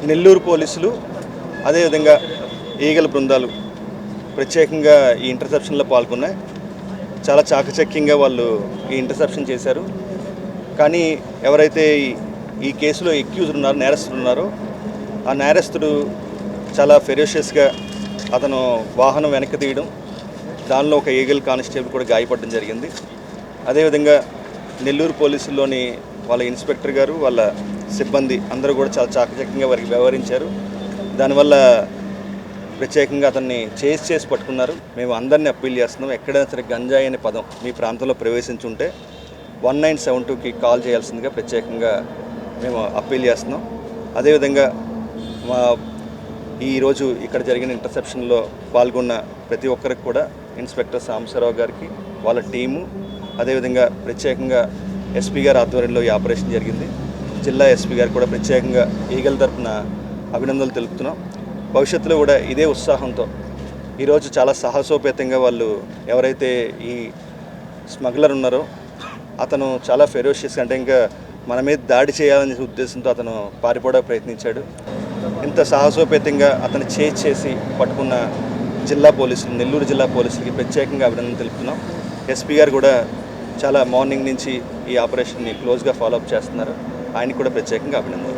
నెల్లూరు పోలీసులు అదేవిధంగా ఈగల బృందాలు ప్రత్యేకంగా ఈ ఇంటర్సెప్షన్లో పాల్గొన్నాయి. చాలా చాకచక్యంగా వాళ్ళు ఈ ఇంటర్సెప్షన్ చేశారు. కానీ ఎవరైతే ఈ కేసులో ఎక్యూజ్డ్ ఉన్నారో, నేరస్తుడు ఉన్నారో, ఆ నేరస్తుడు చాలా ఫెరోషియస్గా అతను వాహనం వెనక్కి తీయడం, దానిలో ఒక ఈగల్ కానిస్టేబుల్ కూడా గాయపడడం జరిగింది. అదేవిధంగా నెల్లూరు పోలీసుల్లోని వాళ్ళ ఇన్స్పెక్టర్ గారు, వాళ్ళ సిబ్బంది అందరూ కూడా చాలా చాకచక్యంగా వారికి వ్యవహరించారు. దానివల్ల ప్రత్యేకంగా అతన్ని చేసి పట్టుకున్నారు. మేము అందరినీ అప్పీల్ చేస్తున్నాం, ఎక్కడైనా సరే గంజాయి అనే పదం మీ ప్రాంతంలో ప్రవేశించుంటే 1972కి కాల్ చేయాల్సిందిగా ప్రత్యేకంగా మేము అప్పీల్ చేస్తున్నాం. అదేవిధంగా ఈరోజు ఇక్కడ జరిగిన ఇంటర్సెప్షన్లో పాల్గొన్న ప్రతి ఒక్కరికి కూడా ఇన్స్పెక్టర్ సాంబశివరావు గారికి, వాళ్ళ టీము, అదేవిధంగా ప్రత్యేకంగా ఎస్పీ గారి ఆధ్వర్యంలో ఈ ఆపరేషన్ జరిగింది. జిల్లా ఎస్పీ గారు కూడా ప్రత్యేకంగా ఈగల తరపున అభినందనలు తెలుపుతున్నాం. భవిష్యత్తులో కూడా ఇదే ఉత్సాహంతో ఈరోజు చాలా సాహసోపేతంగా వాళ్ళు ఎవరైతే ఈ స్మగ్లర్ ఉన్నారో అతను చాలా ఫెరోషియస్, అంటే ఇంకా మన మీద దాడి చేయాలనే ఉద్దేశంతో అతను పారిపోవడానికి ప్రయత్నించాడు. ఇంత సాహసోపేతంగా అతను చేసి పట్టుకున్న జిల్లా పోలీసులు, నెల్లూరు జిల్లా పోలీసులకి ప్రత్యేకంగా అభినందనలు తెలుపుతున్నాం. ఎస్పీ గారు కూడా చాలా మార్నింగ్ నుంచి ఈ ఆపరేషన్ని క్లోజ్గా ఫాలోఅప్ చేస్తున్నారు. ఆయనకు కూడా ప్రత్యేకంగా అభినందనలు.